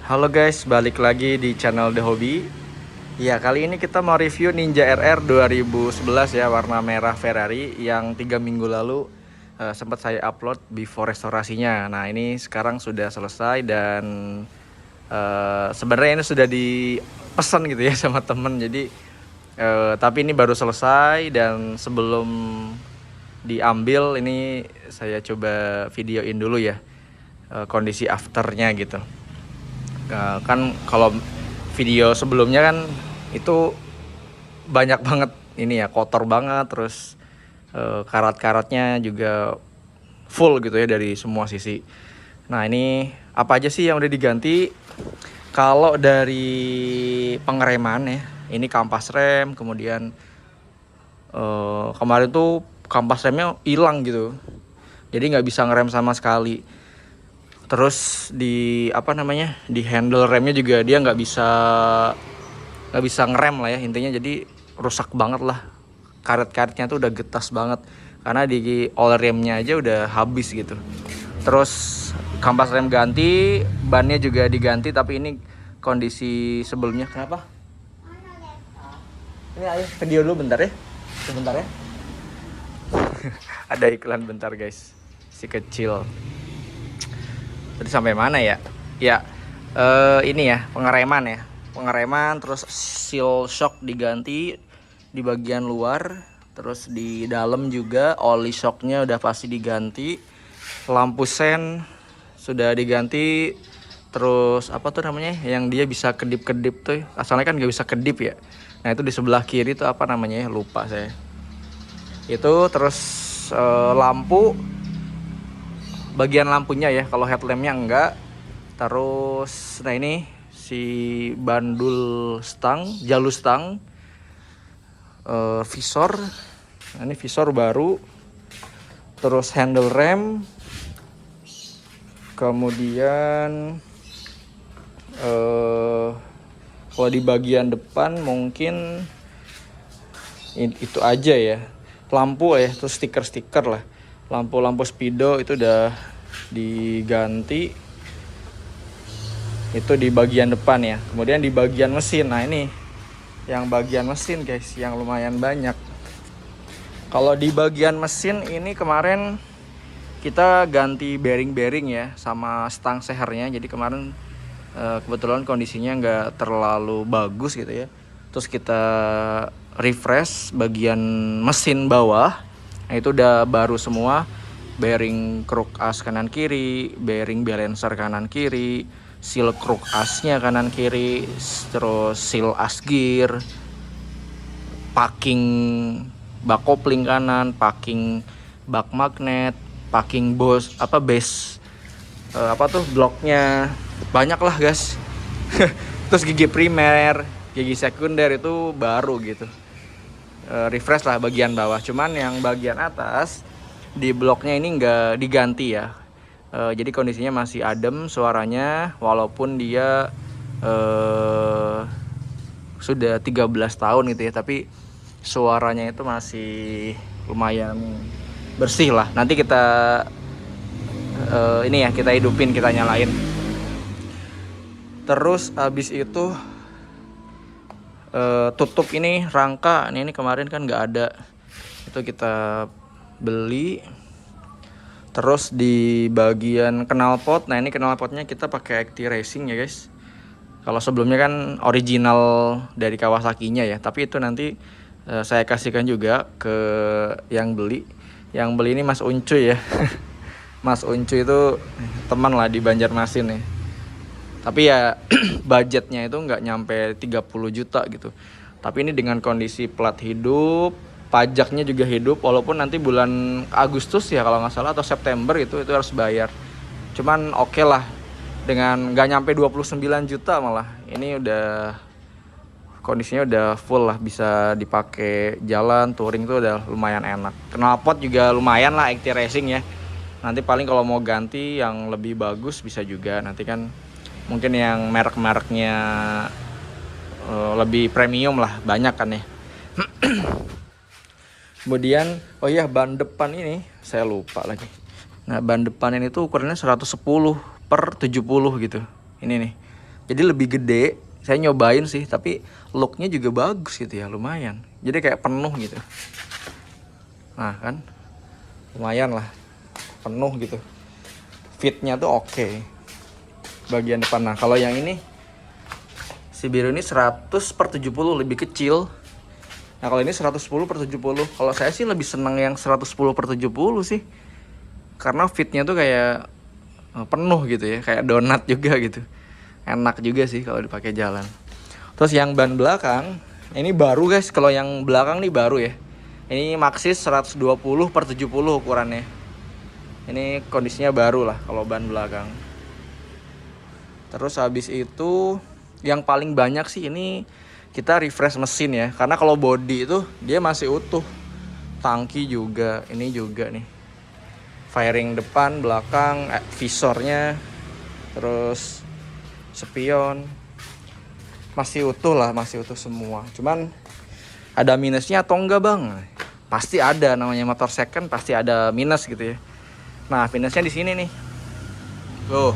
Halo guys, balik lagi di channel The Hobby. Ya, kali ini kita mau review Ninja RR 2011 ya, warna merah Ferrari yang 3 minggu lalu sempat saya upload before restorasinya. Nah, ini sekarang sudah selesai dan sebenarnya ini sudah dipesan gitu ya sama temen. Jadi tapi ini baru selesai dan sebelum diambil ini saya coba videoin dulu ya kondisi afternya gitu. Kan kalau video sebelumnya kan itu banyak banget ini ya, kotor banget, terus karat-karatnya juga full gitu ya dari semua sisi. Nah, ini apa aja sih yang udah diganti? Kalau dari pengereman ya, ini kampas rem, kemudian kemarin tuh kampas remnya hilang gitu, jadi nggak bisa ngerem sama sekali. Terus di di handle remnya juga dia nggak bisa ngerem lah ya intinya, jadi rusak banget lah. Karet-karetnya tuh udah getas banget karena di all remnya aja udah habis gitu. Terus kampas rem ganti, bannya juga diganti, tapi ini kondisi sebelumnya. Kenapa? Ini ayo video dulu bentar ya, sebentar ya. Ada iklan bentar guys, si kecil. Tadi sampai mana ya? Ya, ini ya pengereman, terus seal shock diganti di bagian luar, terus di dalam juga oli shocknya udah pasti diganti, lampu sen sudah diganti, terus apa tuh namanya yang dia bisa kedip-kedip tuh, asalnya kan nggak bisa kedip ya. Nah, itu di sebelah kiri tuh apa namanya ya, lupa saya. Itu terus lampu, bagian lampunya ya, kalau headlampnya enggak. Terus nah ini si bandul stang, jalur stang, visor. Nah, ini visor baru. Terus handle rem. Kemudian kalau di bagian depan mungkin itu aja ya. Lampu ya, terus stiker-stiker lah. Lampu-lampu speedo itu udah diganti. Itu di bagian depan ya. Kemudian di bagian mesin, nah ini yang bagian mesin guys, yang lumayan banyak. Kalau di bagian mesin ini kemarin kita ganti bearing-bearing ya, sama stang sehernya. Jadi kemarin kebetulan kondisinya nggak terlalu bagus gitu ya. Terus kita refresh bagian mesin bawah. Nah, itu udah baru semua. Bearing crook as kanan kiri, bearing balancer kanan kiri, seal crook asnya kanan kiri, terus seal as gear, packing bak kopling kanan, packing bak magnet, packing base bloknya, banyak lah guys. Terus gigi primer, gigi sekunder itu baru gitu. Refresh lah bagian bawah, cuman yang bagian atas di bloknya ini nggak diganti ya. Jadi kondisinya masih adem suaranya, walaupun dia sudah 13 tahun gitu ya, tapi suaranya itu masih lumayan bersih lah. Nanti kita kita hidupin, kita nyalain. Terus abis itu tutup ini rangka, ini kemarin kan nggak ada, itu kita beli. Terus di bagian knalpot, nah ini knalpotnya kita pakai Acti Racing ya guys. Kalau sebelumnya kan original dari Kawasaki-nya ya, tapi itu nanti saya kasihkan juga ke yang beli. Yang beli ini Mas Uncuy ya. Mas Uncuy itu teman lah di Banjarmasin nih. Tapi ya budgetnya itu nggak nyampe 30 juta gitu. Tapi ini dengan kondisi plat hidup, pajaknya juga hidup, walaupun nanti bulan Agustus ya kalau nggak salah, atau September itu harus bayar. Cuman oke lah, dengan nggak nyampe 29 juta malah. Ini udah kondisinya udah full lah, bisa dipakai jalan, touring tuh udah lumayan enak. Knalpot juga lumayan lah, Acti Racing ya. Nanti paling kalau mau ganti yang lebih bagus bisa juga. Nanti kan mungkin yang merek-mereknya lebih premium lah, banyak kan ya. Kemudian oh iya, ban depan ini saya lupa lagi. Nah, ban depan ini tuh ukurannya 110/70 gitu. Ini nih jadi lebih gede. Saya nyobain sih, tapi looknya juga bagus gitu ya, lumayan. Jadi kayak penuh gitu. Nah kan, lumayan lah, penuh gitu. Fitnya tuh oke. Bagian depan. Nah kalau yang ini, si biru ini 100/70, lebih kecil. Nah kalau ini 110/70. Kalau saya sih lebih seneng yang 110/70 sih, karena fitnya tuh kayak penuh gitu ya, kayak donat juga gitu. Enak juga sih kalau dipakai jalan. Terus yang ban belakang ini baru guys. Kalau yang belakang nih baru ya. Ini Maxxis 120/70 ukurannya. Ini kondisinya baru lah kalau ban belakang. Terus habis itu yang paling banyak sih ini kita refresh mesin ya. Karena kalau body itu dia masih utuh. Tangki juga, ini juga nih. Fairing depan, belakang, visornya, terus spion masih utuh lah, masih utuh semua. Cuman ada minusnya atau enggak bang? Pasti ada, namanya motor second pasti ada minus gitu ya. Nah minusnya di sini nih, tuh.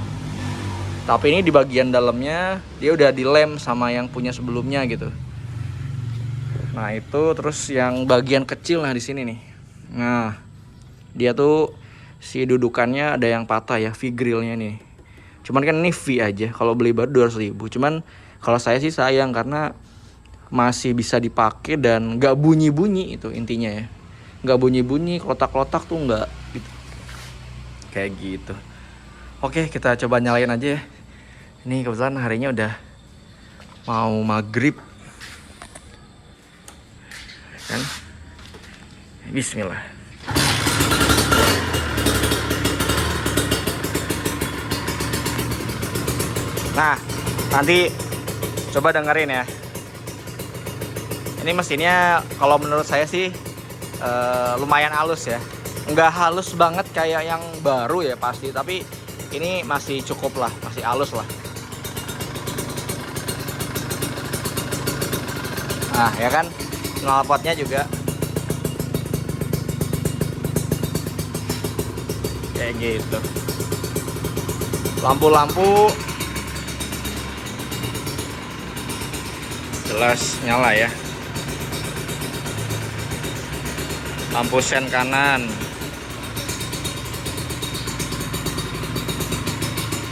Tapi ini di bagian dalamnya dia udah dilem sama yang punya sebelumnya gitu. Nah itu terus yang bagian kecil nah di sini nih. Nah dia tuh si dudukannya ada yang patah ya, V-grillnya nih. Cuman kan ini V aja, kalau beli baru 200.000. Cuman kalau saya sih sayang karena masih bisa dipakai dan nggak bunyi-bunyi, itu intinya ya. Nggak bunyi-bunyi, kotak-kotak tuh nggak gitu. Kayak gitu. Oke, kita coba nyalain aja ya. Ini kebetulan harinya udah mau maghrib. Kan? Bismillah. Nah, nanti coba dengerin ya. Ini mesinnya kalau menurut saya sih lumayan halus ya. Nggak halus banget kayak yang baru ya pasti, tapi ini masih cukup lah, masih halus lah. Nah ya kan, knalpotnya juga kayak gitu. Lampu-lampu jelas nyala ya. Lampu sen kanan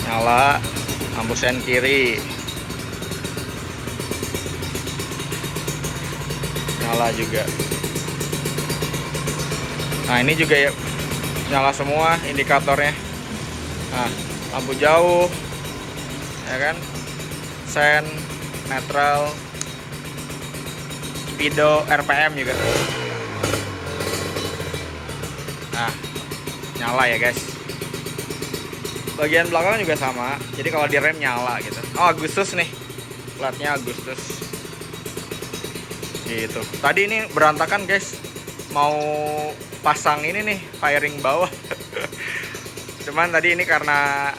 nyala, lampu sen kiri nyala juga. Nah ini juga ya, nyala semua indikatornya. Nah lampu jauh ya kan, sen, netral, speedo, RPM juga. Nah nyala ya guys. Bagian belakang juga sama, jadi kalau di rem nyala gitu. Oh Agustus nih, platnya Agustus gitu. Tadi ini berantakan guys, mau pasang ini nih fairing bawah. Cuman tadi ini karena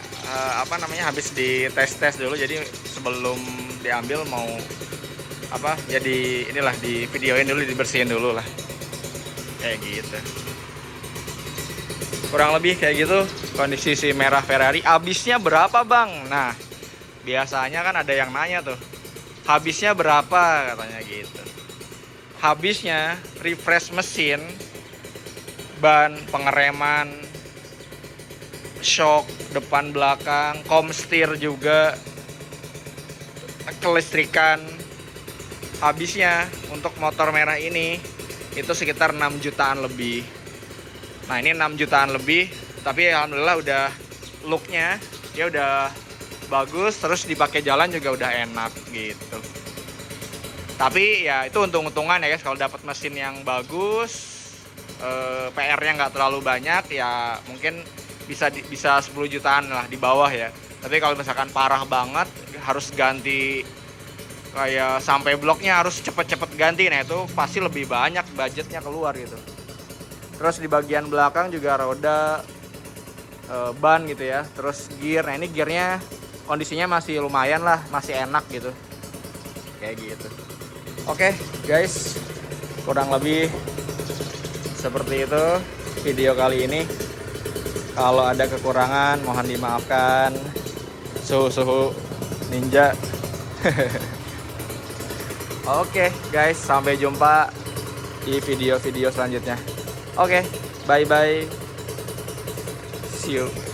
habis di tes dulu, jadi sebelum diambil mau jadi inilah di videoin dulu, dibersihin dulu lah kayak gitu. Kurang lebih kayak gitu kondisi si merah Ferrari. Habisnya berapa bang? Nah biasanya kan ada yang nanya tuh, habisnya berapa katanya gitu. Habisnya refresh mesin, ban, pengereman, shock depan belakang, komstir juga, kelistrikan. Habisnya untuk motor merah ini itu sekitar 6 jutaan lebih. Nah ini 6 jutaan lebih, tapi alhamdulillah udah looknya dia udah bagus, terus dipakai jalan juga udah enak gitu. Tapi ya itu untung-untungan ya guys, kalau dapat mesin yang bagus, PR-nya nggak terlalu banyak ya, mungkin bisa 10 jutaan lah di bawah ya. Tapi kalau misalkan parah banget harus ganti kayak sampai bloknya harus cepet-cepet ganti, nah itu pasti lebih banyak budgetnya keluar gitu. Terus di bagian belakang juga roda, ban gitu ya, terus gear. Nah ini gearnya kondisinya masih lumayan lah, masih enak gitu kayak gitu. Oke guys, kurang lebih seperti itu video kali ini. Kalau ada kekurangan mohon dimaafkan. Suhu Ninja. Oke guys, sampai jumpa di video-video selanjutnya. Oke, bye bye. See you.